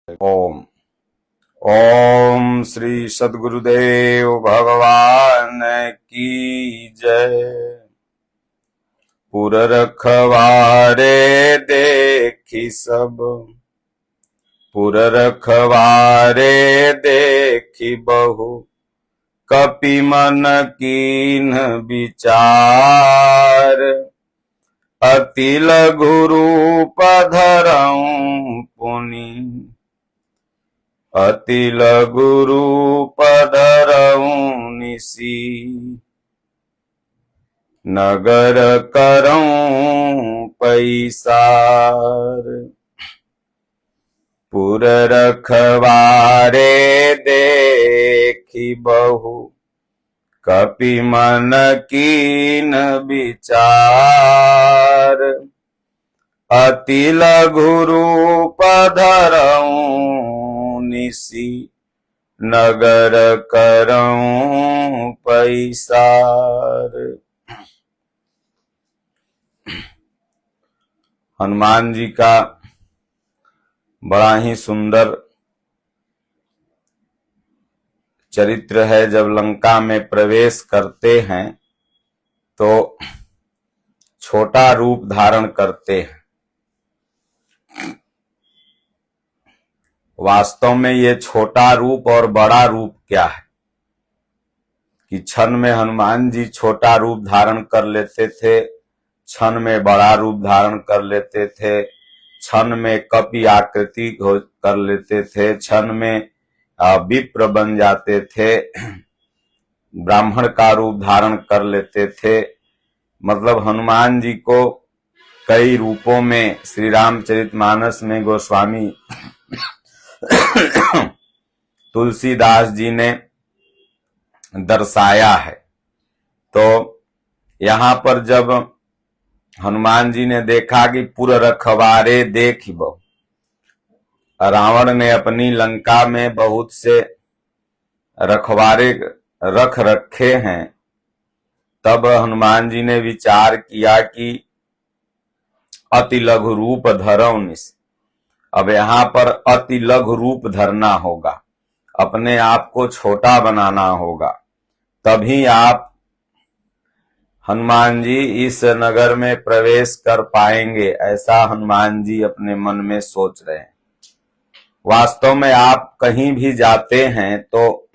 ओम ओम श्री सद्गुरुदेव भगवान की जय। पुर रखवारे देखी सब, पुर रखवारे देखी बहु, कपि मन कीन विचार। अति लघु रूप धरऊं पुनि, अति लघु रूप धरऊं निसी। नगर करऊं पैसार, पुर रखवारे देखी बहु, कपि मन कीन विचार। अति लघु रूप धरऊं निसी, नगर करऊं पैसार। हनुमान जी का बड़ा ही सुंदर चरित्र है। जब लंका में प्रवेश करते हैं तो छोटा रूप धारण करते हैं। वास्तव में ये छोटा रूप और बड़ा रूप क्या है कि क्षण में हनुमान जी छोटा रूप धारण कर लेते थे, क्षण में बड़ा रूप धारण कर लेते थे, क्षण में कपि आकृति कर लेते थे, क्षण में विप्र बन जाते थे, ब्राह्मण का रूप धारण कर लेते थे। मतलब हनुमान जी को कई रूपों में श्री रामचरितमानस में गोस्वामी तुलसीदास जी ने दर्शाया है। तो यहाँ पर जब हनुमान जी ने देखा कि पुर रखवारे देखी बहु, रावण ने अपनी लंका में बहुत से रखवारे रख रखे हैं, तब हनुमान जी ने विचार किया कि अति लघु रूप धरऊं निसी। अब यहाँ पर अति लघु रूप धरना होगा, अपने आप को छोटा बनाना होगा, तभी आप हनुमान जी इस नगर में प्रवेश कर पाएंगे, ऐसा हनुमान जी अपने मन में सोच रहे हैं। वास्तव में आप कहीं भी जाते हैं तो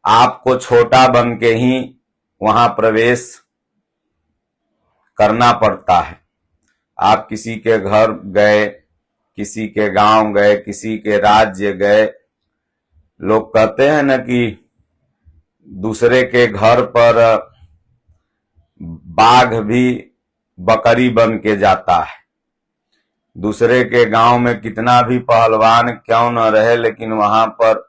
आपको छोटा बन के ही वहां प्रवेश करना पड़ता है। आप किसी के घर गए, किसी के गांव गए, किसी के राज्य गए, लोग कहते हैं ना कि दूसरे के घर पर बाघ भी बकरी बन के जाता है। दूसरे के गांव में कितना भी पहलवान क्यों न रहे, लेकिन वहां पर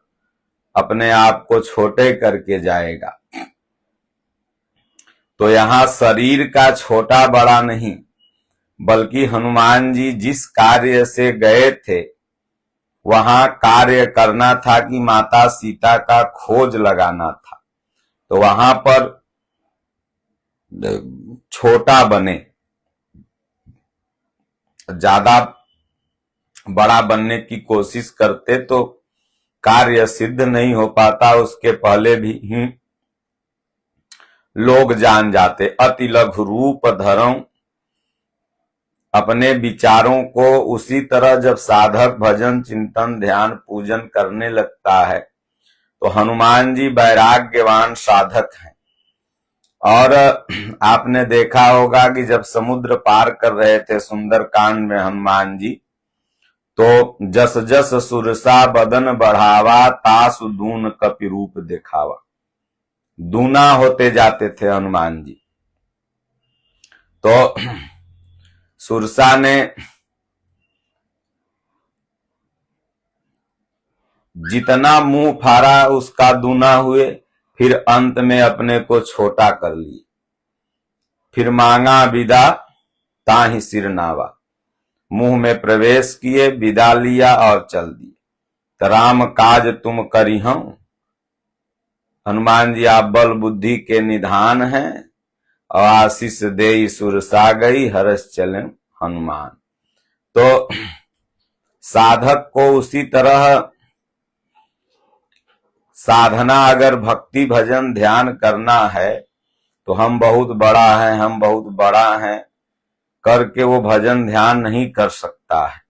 अपने आप को छोटे करके जाएगा। तो यहाँ शरीर का छोटा बड़ा नहीं, बल्कि हनुमान जी जिस कार्य से गए थे वहां कार्य करना था कि माता सीता का खोज लगाना था। तो वहां पर छोटा बने, ज्यादा बड़ा बनने की कोशिश करते तो कार्य सिद्ध नहीं हो पाता, उसके पहले भी ही लोग जान जाते। अति लघु रूप धरऊं, अपने विचारों को उसी तरह जब साधक भजन चिंतन ध्यान पूजन करने लगता है तो हनुमान जी वैराग्यवान साधक हैं। और आपने देखा होगा कि जब समुद्र पार कर रहे थे सुंदरकांड में हनुमान जी, तो जस जस सुरसा बदन बढ़ावा, तासु दून कपि रूप दिखावा। दूना होते जाते थे हनुमान जी। तो सुरसा ने जितना मुंह फाड़ा उसका दूना हुए, फिर अंत में अपने को छोटा कर लिए। फिर मांगा विदा ताहि सिर नावा, मुंह में प्रवेश किए, विदा लिया और चल दिए। राम काज तुम करिहं, हनुमान जी आप बल बुद्धि के निधान हैं, और आशीष देई सुरसा गई, हरस चले हनुमान। तो साधक को उसी तरह साधना, अगर भक्ति भजन ध्यान करना है तो हम बहुत बड़ा है, हम बहुत बड़ा हैं करके वो भजन ध्यान नहीं कर सकता है।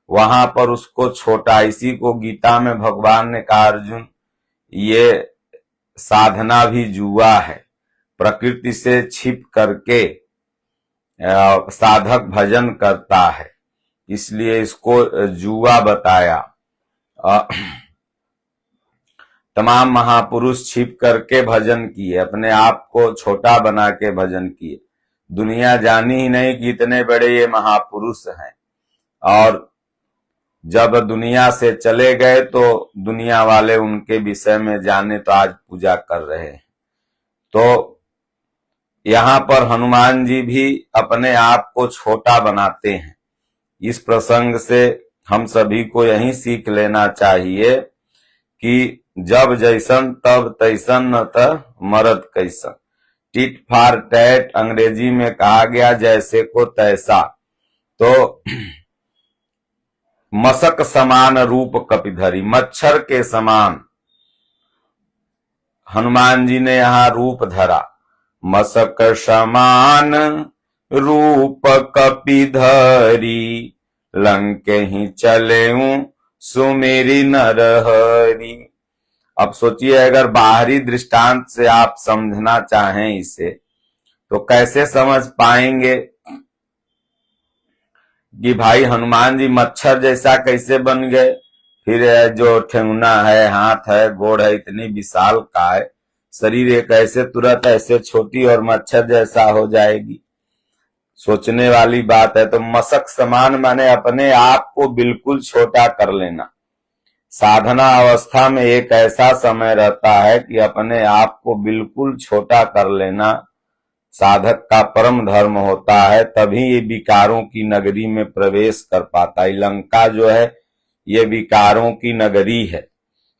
वहां पर उसको छोटा, इसी को गीता में भगवान ने कहा, अर्जुन ये साधना भी जुआ है। प्रकृति से छिप करके साधक भजन करता है, इसलिए इसको जुआ बताया। तमाम महापुरुष छिप करके भजन किए, अपने आप को छोटा बना के भजन किए। दुनिया जानी ही नहीं कि इतने बड़े ये महापुरुष हैं, और जब दुनिया से चले गए तो दुनिया वाले उनके विषय में जाने तो आज पूजा कर रहे हैं। तो यहाँ पर हनुमान जी भी अपने आप को छोटा बनाते हैं। इस प्रसंग से हम सभी को यही सीख लेना चाहिए कि जब जैसन तब तैसन न त मरद कैसन। टिट फॉर टैट अंग्रेजी में कहा गया, जैसे को तैसा। तो मशक समान रूप कपिधरी, मच्छर के समान हनुमान जी ने यहाँ रूप धरा। मशक समान रूप कपिधरी, लंके ही चलेऊं सुमेरी नरहरि। अब सोचिए, अगर बाहरी दृष्टांत से आप समझना चाहें इसे तो कैसे समझ पाएंगे कि भाई हनुमान जी मच्छर जैसा कैसे बन गए। फिर जो ठेंगुना है, हाथ है, गोड़ है, इतनी विशाल काय, शरीर एक ऐसे तुरंत ऐसे छोटी और मच्छर जैसा हो जाएगी। सोचने वाली बात है। तो मशक समान माने अपने आप को बिल्कुल छोटा कर लेना। साधना अवस्था में एक ऐसा समय रहता है कि अपने आप को बिल्कुल छोटा कर लेना साधक का परम धर्म होता है, तभी ये विकारों की नगरी में प्रवेश कर पाता है। लंका जो है ये विकारों की नगरी है।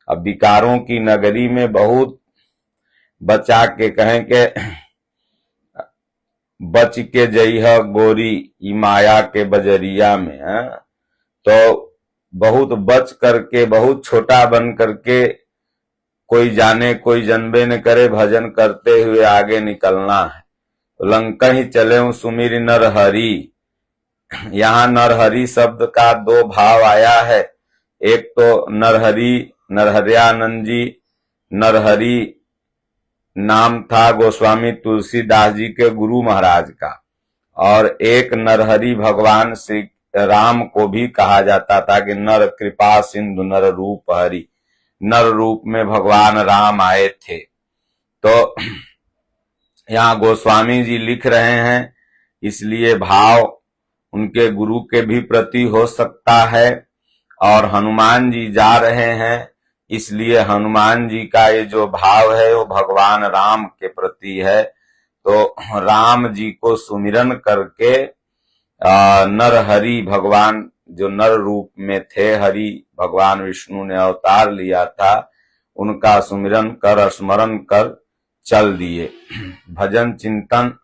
अब विकारों की नगरी में बहुत बचा के कहें के बच के जइह गोरी ई माया के बजरिया में है, तो बहुत बच करके, बहुत छोटा बन करके, कोई जाने कोई जनबे न करे, भजन करते हुए आगे निकलना है। तो लंका ही चले सुमिर नरहरि। यहाँ नरहरि शब्द का दो भाव आया है। एक तो नरहरि, नरहरियानंद जी, नरहरि नाम था गोस्वामी तुलसीदास जी के गुरु महाराज का, और एक नरहरि भगवान श्री राम को भी कहा जाता था कि नर कृपा सिंधु नर रूप हरि। नर रूप में भगवान राम आए थे। तो यहाँ गोस्वामी जी लिख रहे हैं, इसलिए भाव उनके गुरु के भी प्रति हो सकता है, और हनुमान जी जा रहे हैं इसलिए हनुमान जी का ये जो भाव है वो भगवान राम के प्रति है। तो राम जी को सुमिरन करके नरहरि भगवान जो नर रूप में थे, हरि भगवान विष्णु ने अवतार लिया था, उनका सुमिरन कर, स्मरण कर चल दिए। भजन चिंतन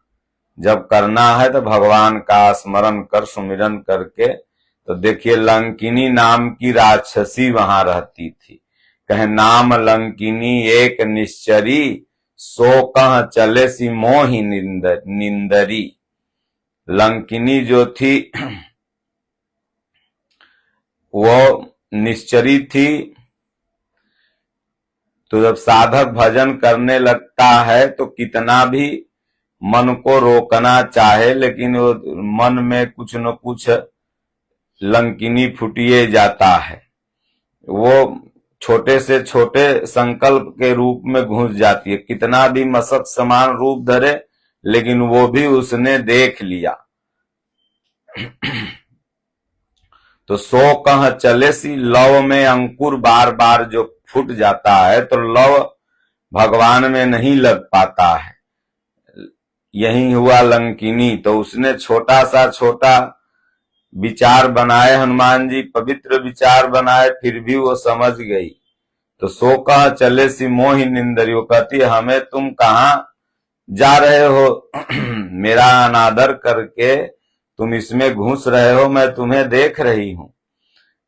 जब करना है तो भगवान का स्मरण कर, सुमिरन करके। तो देखिए, लंकिनी नाम की राक्षसी वहां रहती थी। कहे नाम लंकिनी एक निश्चरी, सो कह चले सी मोहि निंदरी। लंकिनी जो थी वो निश्चरी थी। तो जब साधक भजन करने लगता है तो कितना भी मन को रोकना चाहे, लेकिन वो मन में कुछ न कुछ लंकिनी फुटिए जाता है। वो छोटे से छोटे संकल्प के रूप में घुस जाती है। कितना भी मशक समान रूप धरे, लेकिन वो भी उसने देख लिया। तो सो कह चले सी, लव में अंकुर बार बार जो फूट जाता है तो लव भगवान में नहीं लग पाता है। यही हुआ लंकिनी। तो उसने छोटा सा छोटा विचार बनाए, हनुमान जी पवित्र विचार बनाए, फिर भी वो समझ गई। तो सो कह चले सी मोहि निंदरी, वो कहती है हमें तुम कहाँ जा रहे हो? मेरा अनादर करके तुम इसमें घुस रहे हो, मैं तुम्हें देख रही हूं।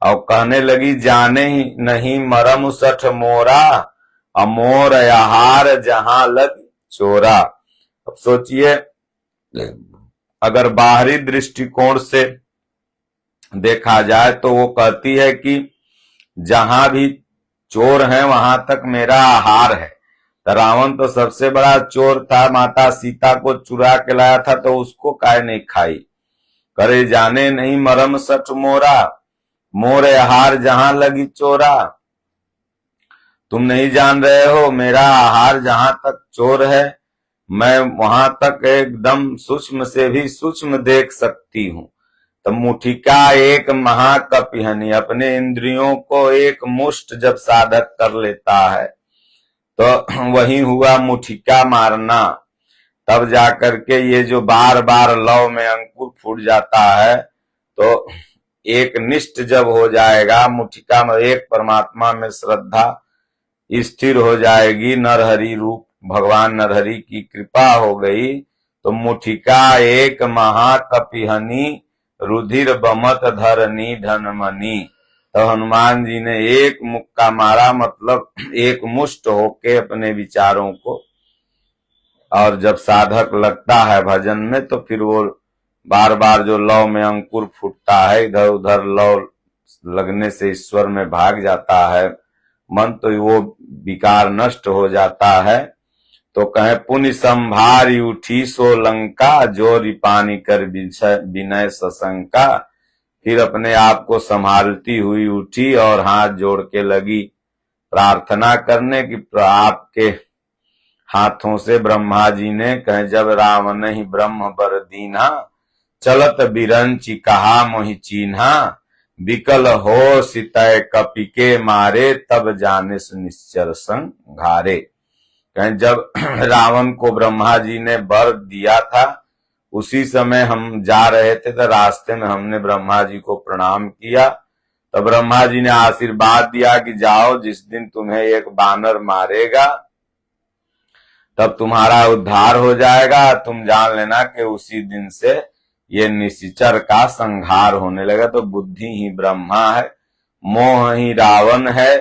और कहने लगी जाने ही नहीं मरम सठ मोरा, अमोर आहार जहां लग चोरा। अब सोचिए, अगर बाहरी दृष्टिकोण से देखा जाए तो वो कहती है कि जहां भी चोर है वहां तक मेरा आहार है। तो रावण तो सबसे बड़ा चोर था, माता सीता को चुरा के लाया था, तो उसको काहे नहीं खाई। करे जाने नहीं मरम सठ मोरा, मोर आहार जहां लगी चोरा। तुम नहीं जान रहे हो मेरा आहार जहां तक चोर है, मैं वहां तक एकदम सूक्ष्म से भी सूक्ष्म देख सकती हूं। तो मुठिका एक महाकपिहनी, अपने इंद्रियों को एक मुष्ट जब साधक कर लेता है तो वही हुआ मुठिका मारना। तब जाकर के ये जो बार बार लव में अंकुर फूट जाता है, तो एक निष्ठ जब हो जाएगा, मुठिका में एक परमात्मा में श्रद्धा स्थिर हो जाएगी, नरहरि रूप भगवान नरहरि की कृपा हो गई, तो मुठिका एक महाकपिहनी, रुधिर बमत धरनी धनमनी। तो हनुमान जी ने एक मुक्का मारा, मतलब एक मुष्ट होके अपने विचारों को। और जब साधक लगता है भजन में तो फिर वो बार बार जो लव में अंकुर फूटता है, इधर उधर लव लगने से ईश्वर में भाग जाता है मन, तो वो विकार नष्ट हो जाता है। तो कहे पुण्य संभारी उठी सो लंका, जो रिपानी कर विनय सशंका। फिर अपने आप को संभालती हुई उठी और हाथ जोड़ के लगी प्रार्थना करने की। आपके हाथों से ब्रह्मा जी ने कहे जब रावण ही ब्रह्म बर दीना, चलत बिरंची कहा मोहि चीन्हा, विकल हो सितय कपि के मारे, तब जाने सुनिश्चर संघारे। कहें जब रावण को ब्रह्मा जी ने वर दिया था, उसी समय हम जा रहे थे, तो रास्ते में हमने ब्रह्मा जी को प्रणाम किया। तो ब्रह्मा जी ने आशीर्वाद दिया कि जाओ, जिस दिन तुम्हें एक बानर मारेगा तब तुम्हारा उद्धार हो जाएगा। तुम जान लेना कि उसी दिन से ये निशिचर का संहार होने लगा। तो बुद्धि ही ब्रह्मा है, मोह ही रावण है।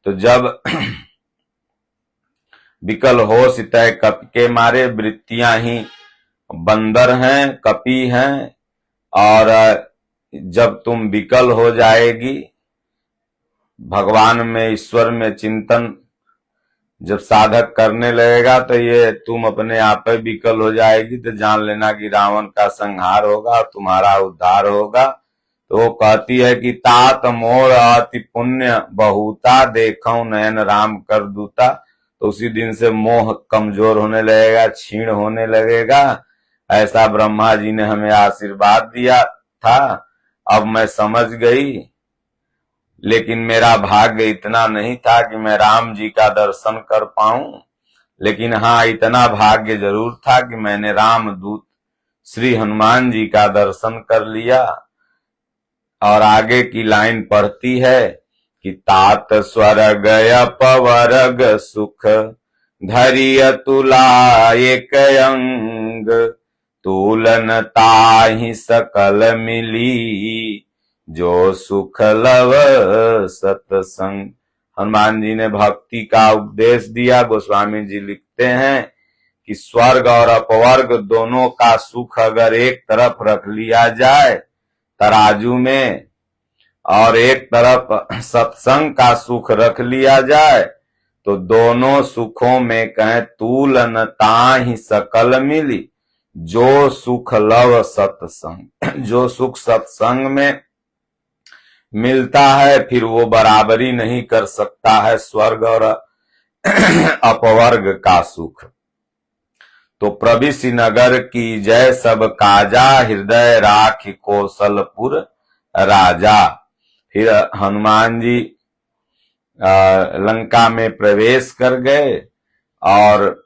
तो जब विकल हो सितय कपि के मारे, वृत्तियां ही बंदर हैं, कपि हैं। और जब तुम विकल हो जाएगी, भगवान में ईश्वर में चिंतन जब साधक करने लगेगा तो ये तुम अपने आप ही विकल हो जाएगी। तो जान लेना कि रावण का संहार होगा और तुम्हारा उद्धार होगा। तो वो कहती है कि तात मोर अति पुण्य बहुता, देखो नयन राम कर दूता। तो उसी दिन से मोह कमजोर होने लगेगा, क्षीण होने लगेगा। ऐसा ब्रह्मा जी ने हमें आशीर्वाद दिया था, अब मैं समझ गई। लेकिन मेरा भाग्य इतना नहीं था कि मैं राम जी का दर्शन कर पाऊं, लेकिन हाँ इतना भाग्य जरूर था कि मैंने रामदूत श्री हनुमान जी का दर्शन कर लिया। और आगे की लाइन पढ़ती है कि तात स्वर्ग अपवर्ग सुख, धरिय तुला एक अंग, तुलन ताहि सकल मिली, जो सुख लव सतसंग। हनुमान जी ने भक्ति का उपदेश दिया। गोस्वामी जी लिखते हैं कि स्वर्ग और अपवर्ग दोनों का सुख अगर एक तरफ रख लिया जाए तराजू में, और एक तरफ सत्संग का सुख रख लिया जाए, तो दोनों सुखों में कहें तुलन ताहि सकल मिली, जो सुख लव सत्संग। जो सुख सत्संग में मिलता है फिर वो बराबरी नहीं कर सकता है स्वर्ग और अपवर्ग का सुख। तो प्रविशि नगर की जय सब काजा, हृदय राखि कौशलपुर राजा। फिर हनुमान जी लंका में प्रवेश कर गए और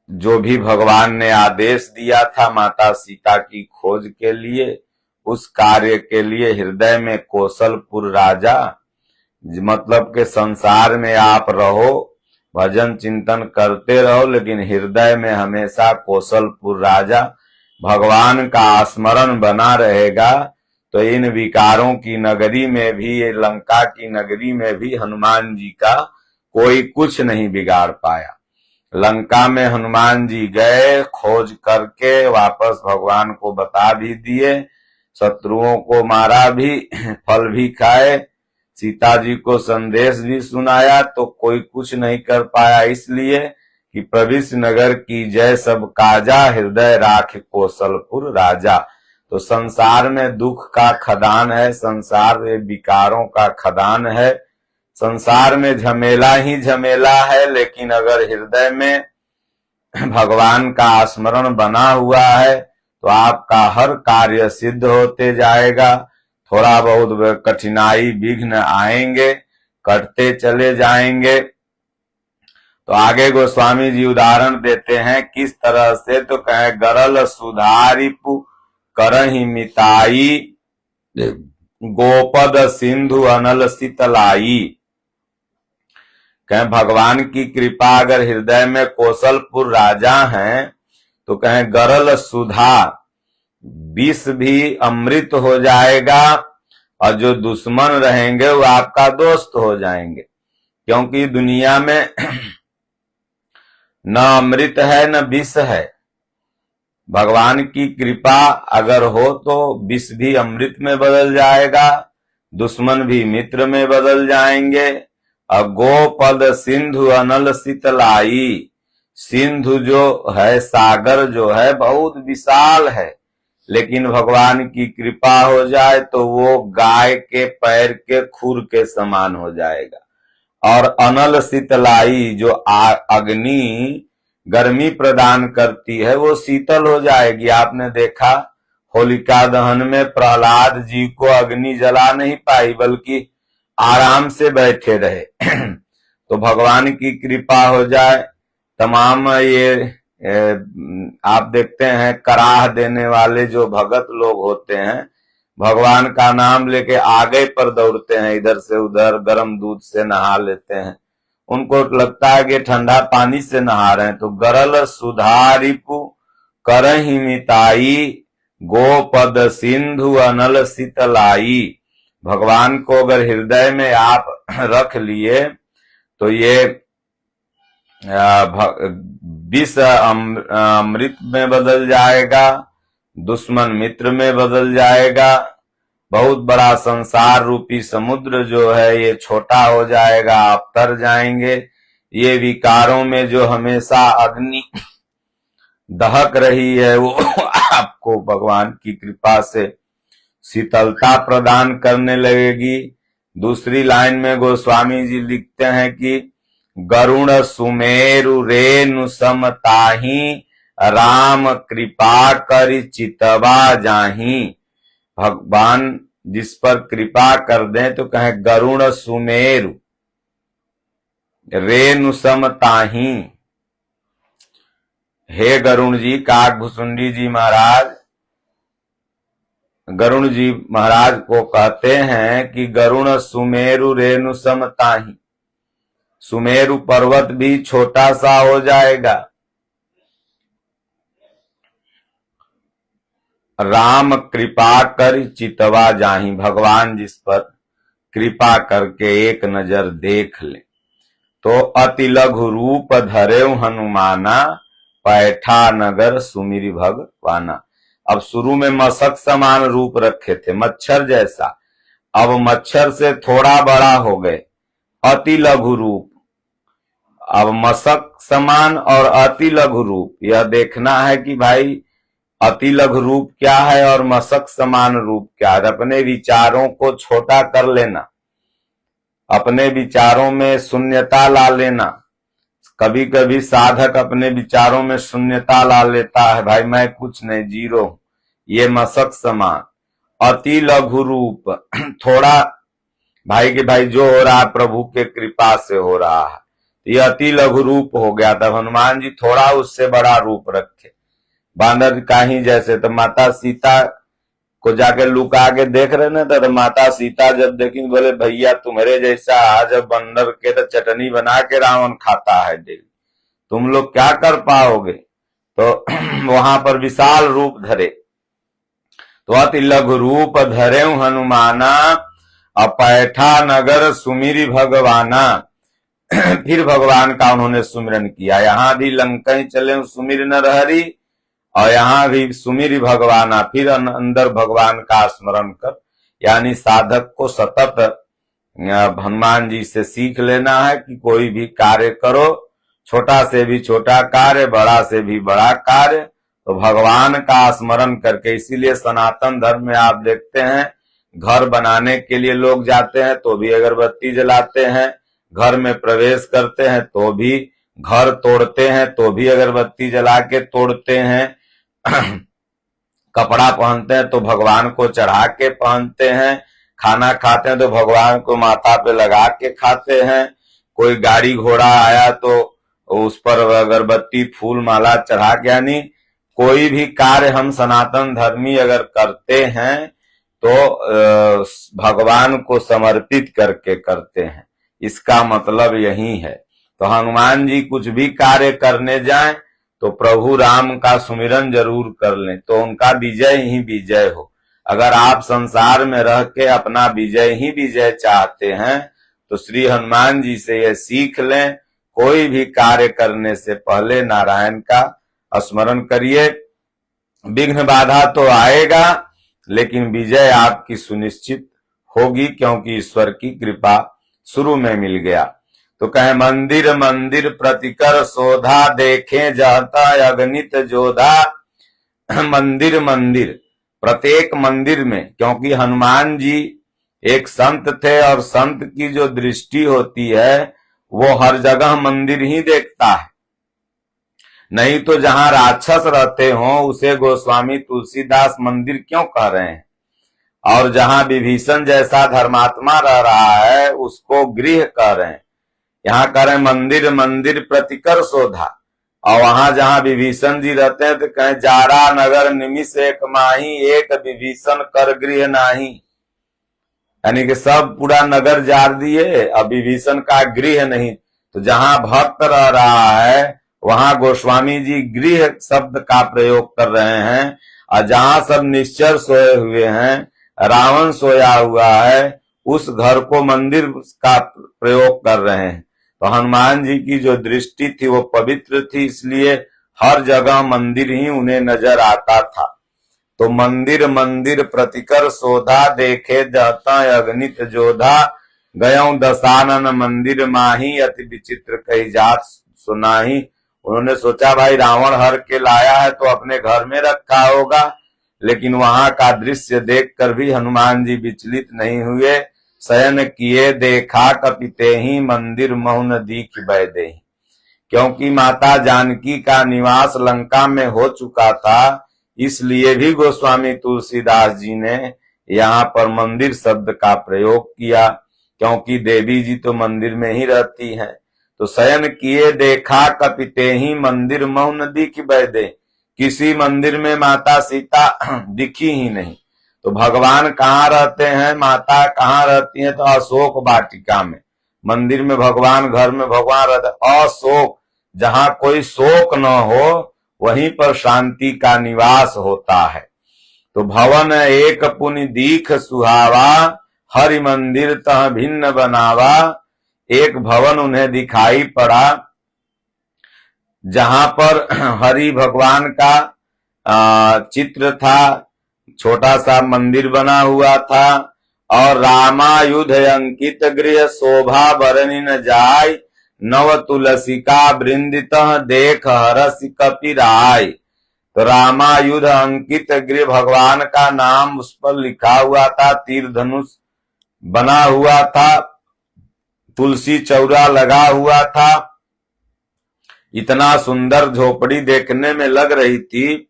जो भी भगवान ने आदेश दिया था माता सीता की खोज के लिए, उस कार्य के लिए हृदय में कौशलपुर राजा, मतलब के संसार में आप रहो, भजन चिंतन करते रहो, लेकिन हृदय में हमेशा कौशलपुर राजा भगवान का स्मरण बना रहेगा। तो इन विकारों की नगरी में भी, ये लंका की नगरी में भी हनुमान जी का कोई कुछ नहीं बिगाड़ पाया। लंका में हनुमान जी गए, खोज करके वापस भगवान को बता भी दिए, शत्रुओं को मारा भी, फल भी खाए, सीता जी को संदेश भी सुनाया, तो कोई कुछ नहीं कर पाया, इसलिए कि प्रविष्ट नगर की जय सब काजा, हृदय राख कौशलपुर राजा। तो संसार में दुख का खदान है, संसार में विकारों का खदान है, संसार में झमेला ही झमेला है, लेकिन अगर हृदय में भगवान का स्मरण बना हुआ है तो आपका हर कार्य सिद्ध होते जाएगा। थोड़ा बहुत कठिनाई विघ्न आएंगे, कटते चले जाएंगे। तो आगे गोस्वामी जी उदाहरण देते हैं किस तरह से, तो कहे गरल सुधारिपु करहि मिताई, गोपद सिंधु अनल शीतलाई। कहें भगवान की कृपा अगर हृदय में कौशलपुर राजा हैं तो कहें गरल सुधा, विष भी अमृत हो जाएगा, और जो दुश्मन रहेंगे वो आपका दोस्त हो जाएंगे, क्योंकि दुनिया में न अमृत है न विष है। भगवान की कृपा अगर हो तो विष भी अमृत में बदल जाएगा, दुश्मन भी मित्र में बदल जाएंगे। गोपद सिंधु अनल शीतलाई, सिंधु जो है, सागर जो है बहुत विशाल है, लेकिन भगवान की कृपा हो जाए तो वो गाय के पैर के खुर के समान हो जाएगा। और अनल शीतलाई, जो अग्नि गर्मी प्रदान करती है, वो शीतल हो जाएगी। आपने देखा होलिका दहन में प्रहलाद जी को अग्नि जला नहीं पाई, बल्कि आराम से बैठे रहे। तो भगवान की कृपा हो जाए, तमाम ये आप देखते हैं कराह देने वाले जो भगत लोग होते हैं, भगवान का नाम लेके आगे पर दौड़ते हैं, इधर से उधर गर्म दूध से नहा लेते हैं, उनको लगता है कि ठंडा पानी से नहा रहे हैं। तो गरल सुधारिपु करहि मिताई, गोपद सिंधु अनल शीतलाई। भगवान को अगर हृदय में आप रख लिए तो ये विष अमृत में बदल जाएगा, दुश्मन मित्र में बदल जाएगा, बहुत बड़ा संसार रूपी समुद्र जो है ये छोटा हो जाएगा, आप तर जाएंगे। ये विकारों में जो हमेशा अग्नि दहक रही है वो आपको भगवान की कृपा से शीतलता प्रदान करने लगेगी। दूसरी लाइन में गोस्वामी जी लिखते हैं कि गरुण सुमेरु रेणु समताही, राम कृपा करि चितवा जाही। भगवान जिस पर कृपा कर दें तो कहे गरुण सुमेरु रेणु समताही। हे गरुण जी, काकभुसुंडी जी महाराज, गरुण जी महाराज को कहते हैं कि गरुण सुमेरु रेणु समताही, सुमेरु पर्वत भी छोटा सा हो जाएगा, राम कृपा कर चितवा जाही। भगवान जिस पर कृपा करके एक नजर देख ले तो अति लघु रूप धरे हनुमाना, पैठा नगर सुमिरि भगवाना। अब शुरू में मशक समान रूप रखे थे, मच्छर जैसा, अब मच्छर से थोड़ा बड़ा हो गए, अति लघु रूप। अब मशक समान और अति लघु रूप, यह देखना है कि भाई अति लघु रूप क्या है और मशक समान रूप क्या है। अपने विचारों को छोटा कर लेना, अपने विचारों में शून्यता ला लेना। कभी कभी साधक अपने विचारों में शून्यता ला लेता है, भाई मैं कुछ नहीं, जीरो। ये मशक समान, अति लघु रूप, थोड़ा भाई के भाई जो हो रहा है प्रभु के कृपा से हो रहा है, ये अति लघु रूप हो गया। तब हनुमान जी थोड़ा उससे बड़ा रूप रखे, बानर का ही जैसे। तो माता सीता को जाके लुका के देख रहे ना, तो माता सीता जब देखी बोले भैया तुम्हारे जैसा आज बंदर के तो चटनी बना के रावण खाता है डेली, तुम लोग क्या कर पाओगे। तो वहां पर विशाल रूप धरे। तो अति लघु रूप धरे हनुमाना, अपैठा नगर सुमिरि भगवाना। फिर भगवान का उन्होंने सुमिरन किया। यहाँ भी लंका चले सुमिर नर हरि, और यहाँ भी सुमिरि भगवाना, फिर अंदर भगवान का स्मरण कर। यानी साधक को सतत हनुमान जी से सीख लेना है कि कोई भी कार्य करो, छोटा से भी छोटा कार्य, बड़ा से भी बड़ा कार्य, तो भगवान का स्मरण करके। इसीलिए सनातन धर्म में आप देखते हैं, घर बनाने के लिए लोग जाते हैं तो भी अगरबत्ती जलाते हैं, घर में प्रवेश करते हैं तो भी, घर तोड़ते हैं तो भी अगरबत्ती जला के तोड़ते हैं, कपड़ा पहनते हैं तो भगवान को चढ़ा के पहनते हैं, खाना खाते हैं तो भगवान को माथा पे लगा के खाते हैं, कोई गाड़ी घोड़ा आया तो उस पर अगरबत्ती फूल माला चढ़ा के। यानी कोई भी कार्य हम सनातन धर्मी अगर करते हैं तो भगवान को समर्पित करके करते हैं, इसका मतलब यही है। तो हनुमान जी कुछ भी कार्य करने जाएं तो प्रभु राम का सुमिरन जरूर कर लें, तो उनका विजय ही विजय हो। अगर आप संसार में रह के अपना विजय ही विजय चाहते हैं तो श्री हनुमान जी से ये सीख लें, कोई भी कार्य करने से पहले नारायण का स्मरण करिए। विघ्न बाधा तो आएगा, लेकिन विजय आपकी सुनिश्चित होगी, क्योंकि ईश्वर की कृपा शुरू में मिल गया। तो कहे मंदिर मंदिर प्रतिकर शोधा, देखें जहता अगणित जोधा। मंदिर मंदिर, प्रत्येक मंदिर में, क्योंकि हनुमान जी एक संत थे और संत की जो दृष्टि होती है वो हर जगह मंदिर ही देखता है। नहीं तो जहां राक्षस रहते हो उसे गोस्वामी तुलसीदास मंदिर क्यों कह रहे हैं, और जहां विभीषण जैसा धर्मात्मा रह रहा है उसको गृह कह रहे हैं। यहाँ कह रहे हैं मंदिर मंदिर प्रतिकर शोधा, और वहां जहां विभीषण जी रहते हैं तो कहें जारा नगर निमिष एक माही, एक विभीषण कर गृह नाही। यानी कि सब पूरा नगर जार दिए, अब विभीषण का गृह नहीं। तो जहां भक्त रह रहा है वहां गोस्वामी जी गृह शब्द का प्रयोग कर रहे हैं, और जहां सब निश्चर सोए हुए हैं, रावण सोया हुआ है, उस घर को मंदिर का प्रयोग कर रहे हैं। तो हनुमान जी की जो दृष्टि थी वो पवित्र थी, इसलिए हर जगह मंदिर ही उन्हें नजर आता था। तो मंदिर मंदिर प्रतिकर शोधा, देखे जहता अगणित जोधा। गयों दशानन मंदिर माही, अति विचित्र कही जात सुनाही। उन्होंने सोचा भाई रावण हर के लाया है तो अपने घर में रखा होगा, लेकिन वहां का दृश्य देखकर भी हनुमान जी विचलित नहीं हुए। शयन किए देखा कपिते ही, मंदिर मौन दीख बैदे। क्योंकि माता जानकी का निवास लंका में हो चुका था, इसलिए भी गोस्वामी तुलसीदास जी ने यहाँ पर मंदिर शब्द का प्रयोग किया, क्योंकि देवी जी तो मंदिर में ही रहती हैं। तो शयन किए देखा कपिते ही, मंदिर मौन दिख बैदे। किसी मंदिर में माता सीता दिखी ही नहीं। तो भगवान कहाँ रहते हैं, माता कहाँ रहती हैं, तो अशोक वाटिका में। मंदिर में भगवान, घर में भगवान रहते। अशोक, जहां कोई शोक न हो वहीं पर शांति का निवास होता है। तो भवन एक पुनि दीख सुहावा, हरि मंदिर तह भिन्न बनावा। एक भवन उन्हें दिखाई पड़ा जहां पर हरि भगवान का चित्र था, छोटा सा मंदिर बना हुआ था, और रामायुध अंकित गृह शोभा बरनी न जाय, नव तुलसिका वृंदित देख हरस कपिराय। तो रामायुध अंकित गृह, भगवान का नाम उस पर लिखा हुआ था, तीर धनुष बना हुआ था, तुलसी चौरा लगा हुआ था। इतना सुंदर झोपड़ी देखने में लग रही थी।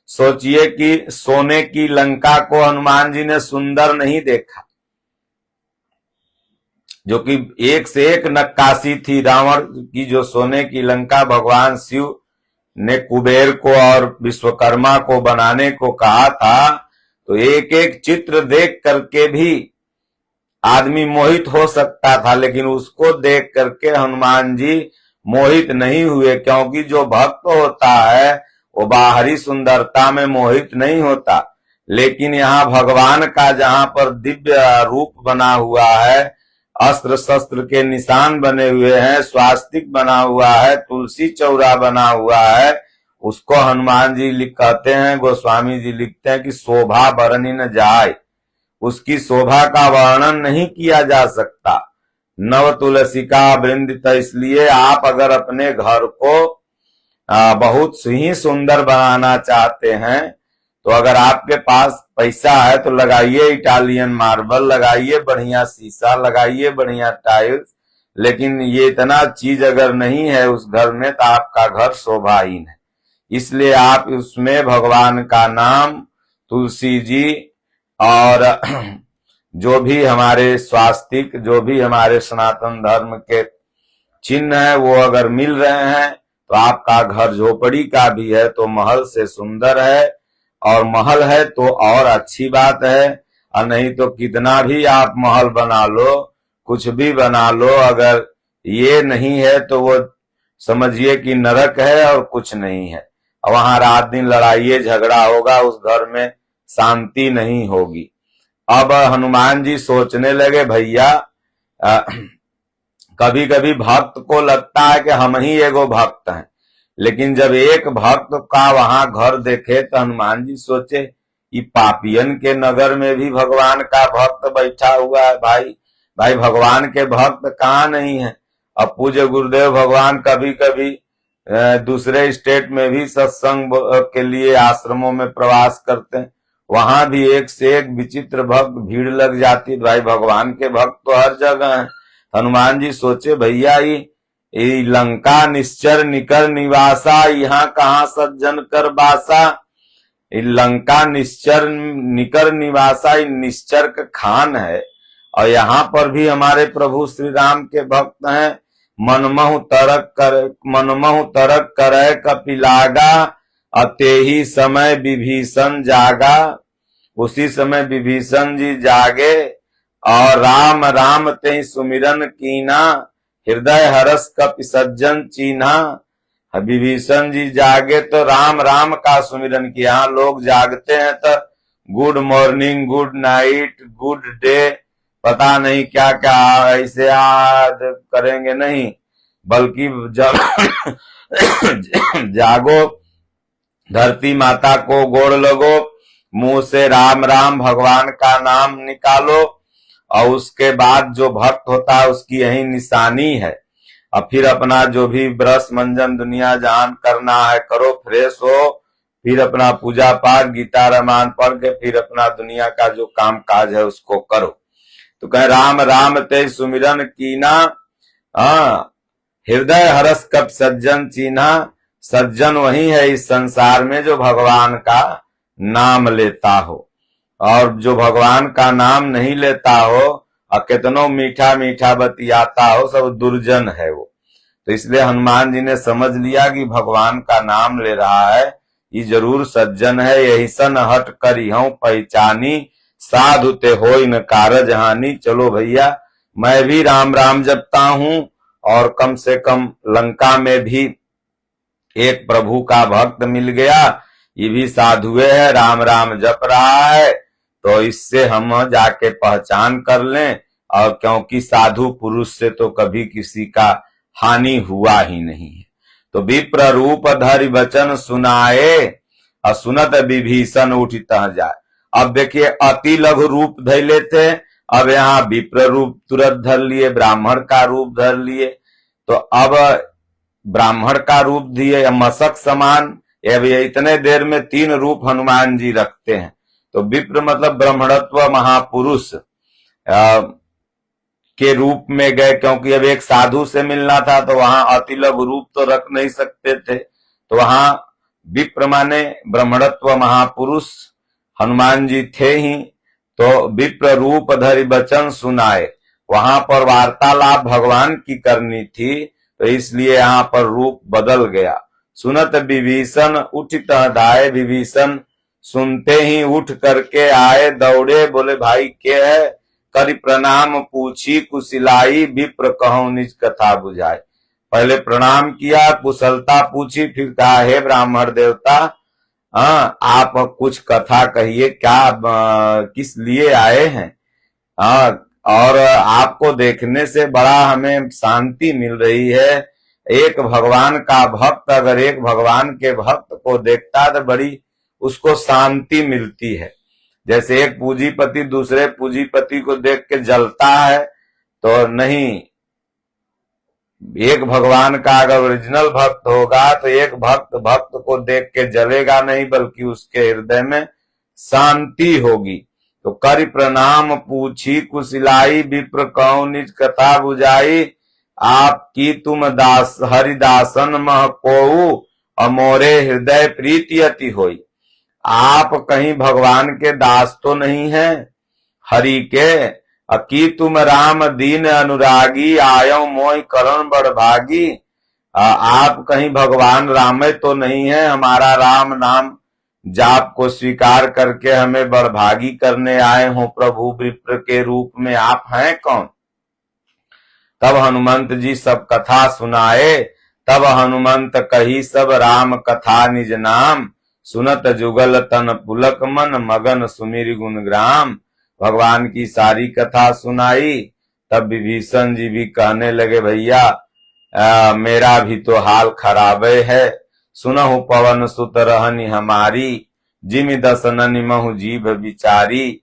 सोचिए कि सोने की लंका को हनुमान जी ने सुंदर नहीं देखा, जो कि एक से एक नक्काशी थी। रावण की जो सोने की लंका भगवान शिव ने कुबेर को और विश्वकर्मा को बनाने को कहा था, तो एक एक चित्र देख करके भी आदमी मोहित हो सकता था, लेकिन उसको देख करके हनुमान जी मोहित नहीं हुए, क्योंकि जो भक्त होता है वो बाहरी सुंदरता में मोहित नहीं होता। लेकिन यहाँ भगवान का जहाँ पर दिव्य रूप बना हुआ है, अस्त्र शस्त्र के निशान बने हुए हैं, स्वास्तिक बना हुआ है, तुलसी चौरा बना हुआ है, उसको हनुमान जी कहते हैं, गोस्वामी जी लिखते हैं कि शोभा वर्णि न जाए, उसकी शोभा का वर्णन नहीं किया जा सकता। नव तुलसी का वृंदित, इसलिए आप अगर अपने घर को बहुत ही सुंदर बनाना चाहते हैं तो अगर आपके पास पैसा है तो लगाइए इटालियन मार्बल, लगाइए बढ़िया शीशा, लगाइए बढ़िया टाइल्स, लेकिन ये इतना चीज अगर नहीं है उस घर में तो आपका घर शोभाहीन है। इसलिए आप उसमें भगवान का नाम, तुलसी जी और जो भी हमारे स्वास्तिक, जो भी हमारे सनातन धर्म के चिन्ह है वो अगर मिल रहे हैं तो आपका घर झोपड़ी का भी है तो महल से सुंदर है, और महल है तो और अच्छी बात है। और नहीं तो कितना भी आप महल बना लो, कुछ भी बना लो, अगर ये नहीं है तो वो समझिए कि नरक है और कुछ नहीं है। वहां रात दिन लड़ाई झगड़ा होगा, उस घर में शांति नहीं होगी। अब हनुमान जी सोचने लगे, भैया कभी कभी भक्त को लगता है कि हम ही एगो भक्त हैं, लेकिन जब एक भक्त का वहां घर देखे तो हनुमान जी सोचे कि पापियन के नगर में भी भगवान का भक्त बैठा हुआ है। भाई भगवान के भक्त कहाँ नहीं है। अब पूज्य गुरुदेव भगवान कभी कभी दूसरे स्टेट में भी सत्संग के लिए आश्रमों में प्रवास करते हैं, वहां भी एक से एक विचित्र भक्त भीड़ लग जाती है। भाई भगवान के भक्त तो हर जगह है। हनुमान जी सोचे, भैया ये लंका निश्चर निकर निवासा, यहाँ कहाँ सज्जन कर बासा। लंका निश्चर निकर निवासा निश्चर का खान है, और यहाँ पर भी हमारे प्रभु श्री राम के भक्त हैं। मनमहु तरक करे कपिलागा, अते ही समय विभीषण जागा। उसी समय विभीषण जी जागे और राम राम ते सुमिरन कीना, हृदय हरस कपि सज्जन चीन्हा। विभीषण जी जागे तो राम राम का सुमिरन किया। लोग जागते हैं तो good morning, good night, good day, पता नहीं क्या क्या ऐसे याद करेंगे नहीं, बल्कि जब जागो, धरती माता को गोड़ लगो, मुंह से राम राम भगवान का नाम निकालो, और उसके बाद जो भक्त होता है उसकी यही निशानी है। अब फिर अपना जो भी ब्रश मंजन दुनिया जहान करना है करो, फ्रेश हो, फिर अपना पूजा पाठ गीता रामायण पढ़ के फिर अपना दुनिया का जो काम काज है उसको करो। तो कहे राम राम ते सुमिरन कीना, हृदय हरस कब सज्जन चीन्हा। सज्जन वही है इस संसार में जो भगवान का नाम लेता हो, और जो भगवान का नाम नहीं लेता हो और कितनों मीठा मीठा बतियाता हो, सब दुर्जन है वो। तो इसलिए हनुमान जी ने समझ लिया कि भगवान का नाम ले रहा है ये जरूर सज्जन है। यही सन हट करी हूं पहचानी, साधु ते होई न कारज हानि। चलो भैया मैं भी राम राम जपता हूं, और कम से कम लंका में भी एक प्रभु का भक्त मिल गया, ये भी साधुए है, राम राम जप रहा है, तो इससे हम जाके पहचान कर लें। और क्योंकि साधु पुरुष से तो कभी किसी का हानि हुआ ही नहीं है। तो विप्र रूप धरि वचन सुनाए, सुनत विभीषण उठित जाए। अब देखिए अति लघु रूप धर लेते, अब यहाँ विप्र रूप तुरंत धर लिए, ब्राह्मण का रूप धर लिए। तो अब ब्राह्मण का रूप दिए, मशक समान। इतने देर में 3 रूप हनुमान जी रखते हैं। तो विप्र मतलब ब्राह्मणत्व महापुरुष के रूप में गए, क्योंकि अब एक साधु से मिलना था तो वहां अति लघु रूप तो रख नहीं सकते थे। तो वहां विप्र माने ब्राह्मणत्व महापुरुष हनुमान जी थे ही। तो विप्र रूप धरि वचन सुनाए, वहां पर वार्तालाप भगवान की करनी थी, तो इसलिए यहाँ पर रूप बदल गया। सुनत विभीषण उठित धाये, विभीषण सुनते ही उठ करके आए, दौड़े, बोले भाई क्या है। करि प्रणाम पूछी कुशलाई, विप्र कहूं निज कथा बुझाए। पहले प्रणाम किया, कुशलता पूछी, फिर कहा हे ब्राह्मण देवता आप कुछ कथा कहिए, क्या किस लिए आए हैं। और आपको देखने से बड़ा हमें शांति मिल रही है। एक भगवान का भक्त अगर एक भगवान के भक्त को देखता है तो बड़ी उसको शांति मिलती है। जैसे एक पूंजीपति दूसरे पूंजीपति को देख के जलता है, तो नहीं, एक भगवान का अगर ओरिजिनल भक्त होगा तो एक भक्त भक्त को देख के जलेगा नहीं, बल्कि उसके हृदय में शांति होगी। तो करि प्रणाम पूछी कुशलाई, विप्र कहूं निज कथा बुझाई। आपकी तुम दास हरिदासन मह कोऊ, अमोरे हृदय प्रीति अति होई। आप कहीं भगवान के दास तो नहीं है हरि के, अकी तुम राम दीन अनुरागी, आयो मोहि करण बड़ भागी। आप कहीं भगवान राम तो नहीं है, हमारा राम नाम जाप को स्वीकार करके हमें बड़भागी करने आए हो प्रभु, विप्र के रूप में आप हैं कौन। तब हनुमंत जी सब कथा सुनाए, तब हनुमंत कही सब राम कथा निज नाम। सुनत जुगल तन पुलक मन, मगन सुमिर गुण ग्राम। भगवान की सारी कथा सुनाई। तब विभीषण जी भी कहने लगे, भैया मेरा भी तो हाल खराब है। सुनहु पवन सुत रहनी हमारी, जिमि दसननि महु जीभ बिचारी।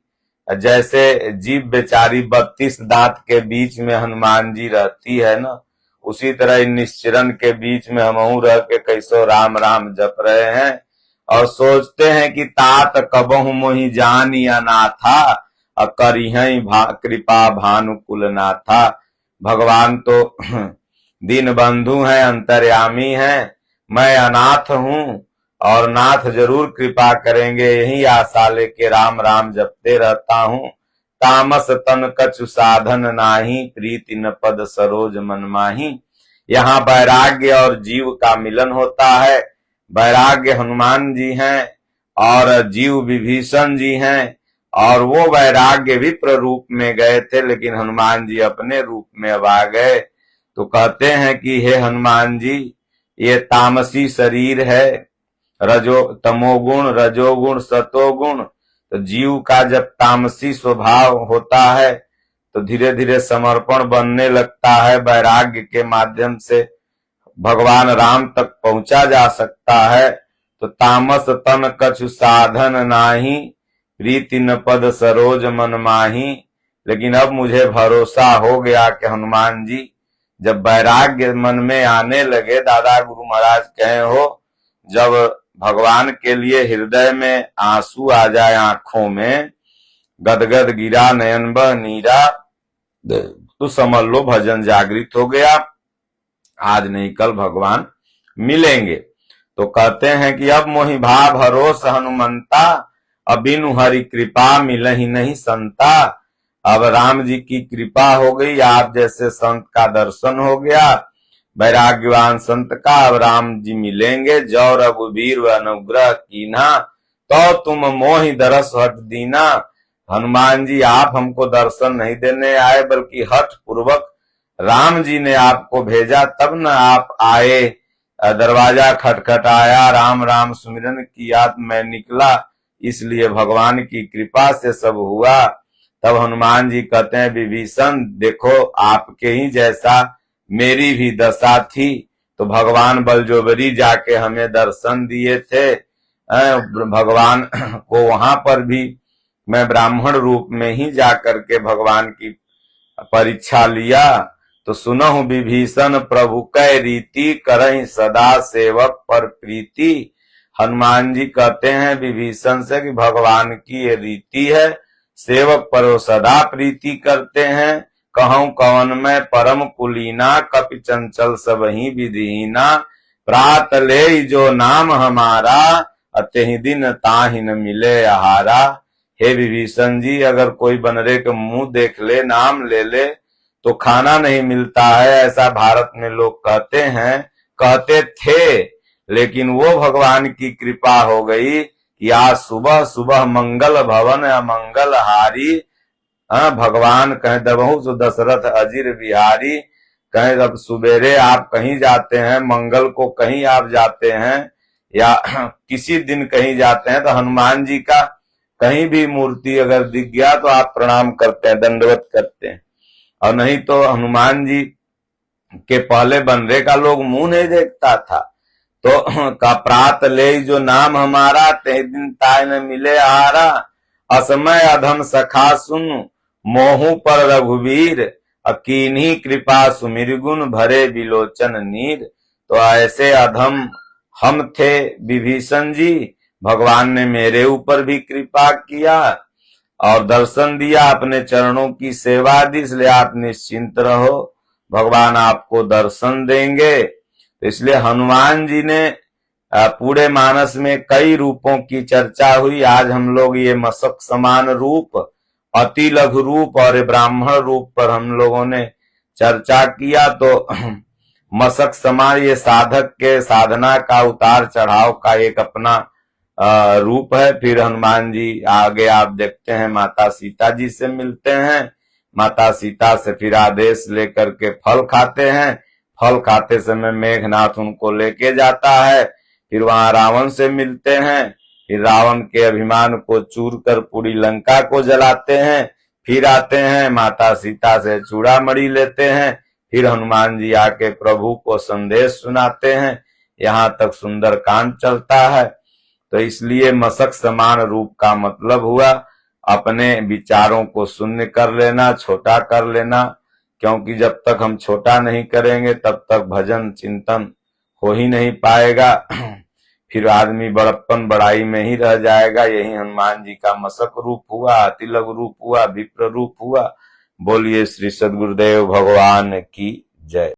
जैसे जीभ बेचारी 32 दांत के बीच में हनुमान जी रहती है ना, उसी तरह निश्चिरन के बीच में हमहू रह के कैसो राम राम जप रहे हैं और सोचते हैं कि तात कबहु मोहि जानी अनाथा, करिहै कृपा भानुकुल नाथा। भगवान तो दीन बंधु हैं, अंतर्यामी हैं, मैं अनाथ हूं और नाथ जरूर कृपा करेंगे, यही आशा लेके राम राम जपते रहता हूं। तामस तन कछु साधन नाही, प्रीति न पद सरोज मन माही। यहाँ वैराग्य और जीव का मिलन होता है। वैराग्य हनुमान जी हैं और जीव विभीषण जी हैं, और वो वैराग्य विप्र रूप में गए थे, लेकिन हनुमान जी अपने रूप में अब आ गए। तो कहते हैं कि हे हनुमान जी, ये तामसी शरीर है, तमोगुण रजोगुण सतोगुण। तो जीव का जब तामसी स्वभाव होता है तो धीरे धीरे समर्पण बनने लगता है। वैराग्य के माध्यम से भगवान राम तक पहुंचा जा सकता है। तो तामस तन कछु साधन नाही, प्रीति न पद सरोज मन माही। लेकिन अब मुझे भरोसा हो गया कि हनुमान जी जब वैराग्य मन में आने लगे, दादा गुरु महाराज कहे हो, जब भगवान के लिए हृदय में आंसू आ जाए, आंखों में गदगद गिरा नयन बह नीरा, तो समझ लो भजन जागृत हो गया, आज नहीं कल भगवान मिलेंगे। तो कहते हैं कि अब मोहि भाव भरोस हनुमंता, अब बिनु हरि कृपा मिलहि नहीं संता। अब राम जी की कृपा हो गई, आप जैसे संत का दर्शन हो गया, वैराग्यवान संत का। अब राम जी मिलेंगे। जौ रघुबीर व अनुग्रह कीना, तो तुम मोहि दरस हट दीना। हनुमान जी आप हमको दर्शन नहीं देने आए, बल्कि हठ पूर्वक राम जी ने आपको भेजा, तब न आप आए। दरवाजा खटखटाया, राम राम सुमिरन किया, मैं निकला, इसलिए भगवान की कृपा से सब हुआ। तब हनुमान जी कहते हैं, विभीषण देखो, आपके ही जैसा मेरी भी दशा थी, तो भगवान बलजोबरी जाके हमें दर्शन दिए थे। भगवान को वहां पर भी मैं ब्राह्मण रूप में ही जाकर के भगवान की परीक्षा लिया। तो सुनहु विभीषण प्रभु कै रीति, करहि सदा सेवक पर प्रीति। हनुमान जी कहते हैं विभीषण से कि भगवान की ये रीति है, सेवक पर वो सदा प्रीति करते हैं। कहूं कवन में परम कुलीना, कपि चंचल सब ही विधिहीना। प्रात ले जो नाम हमारा, अतेहि दिन ताहि न मिले आहारा। हे विभीषण जी, अगर कोई बनरे के मुंह देख ले, नाम ले ले, तो खाना नहीं मिलता है, ऐसा भारत में लोग कहते हैं, कहते थे। लेकिन वो भगवान की कृपा हो गई कि आज सुबह सुबह मंगल भवन अमंगल हारी। भगवान कहे दबहु सो दशरथ अजीर बिहारी। कहे जब सुबेरे आप कहीं जाते हैं, मंगल को कहीं आप जाते हैं, या किसी दिन कहीं जाते हैं तो हनुमान जी का कहीं भी मूर्ति अगर दिख गया तो आप प्रणाम करते हैं, दंडवत करते हैं। और नहीं तो हनुमान जी के पहले बनरे का लोग मुंह नहीं देखता था। तो का प्रात ले जो नाम हमारा, ते दिन ताय न मिले आहारा, असमय अधम सखा सुन मोहू पर रघुवीर, अकीन्ही कृपा सुमिर गुण भरे बिलोचन नीर। तो ऐसे अधम हम थे विभीषण जी, भगवान ने मेरे ऊपर भी कृपा किया और दर्शन दिया, अपने चरणों की सेवा दी, इसलिए आप निश्चिंत रहो, भगवान आपको दर्शन देंगे। तो इसलिए हनुमान जी ने पूरे मानस में कई रूपों की चर्चा हुई। आज हम लोग ये मशक समान रूप, अति लघु रूप और ब्राह्मण रूप पर हम लोगों ने चर्चा किया। तो मशक समान ये साधक के साधना का उतार चढ़ाव का एक अपना रूप है। फिर हनुमान जी आगे आप देखते हैं माता सीता जी से मिलते हैं, माता सीता से फिर आदेश लेकर के फल खाते हैं, फल खाते समय मेघनाथ उनको लेके जाता है। फिर वहां रावण से मिलते हैं, फिर रावण के अभिमान को चूर कर पूरी लंका को जलाते हैं। फिर आते हैं माता सीता से चूड़ामणि लेते हैं, फिर हनुमान जी आके प्रभु को संदेश सुनाते हैं। यहाँ तक सुंदर कांड चलता है। तो इसलिए मशक समान रूप का मतलब हुआ अपने विचारों को शून्य कर लेना, छोटा कर लेना, क्योंकि जब तक हम छोटा नहीं करेंगे तब तक भजन चिंतन हो ही नहीं पाएगा। फिर आदमी बड़प्पन बड़ाई में ही रह जाएगा। यही हनुमान जी का मशक रूप हुआ, अति लघु रूप हुआ, विप्र रूप हुआ। बोलिए श्री सद्गुरुदेव भगवान की जय।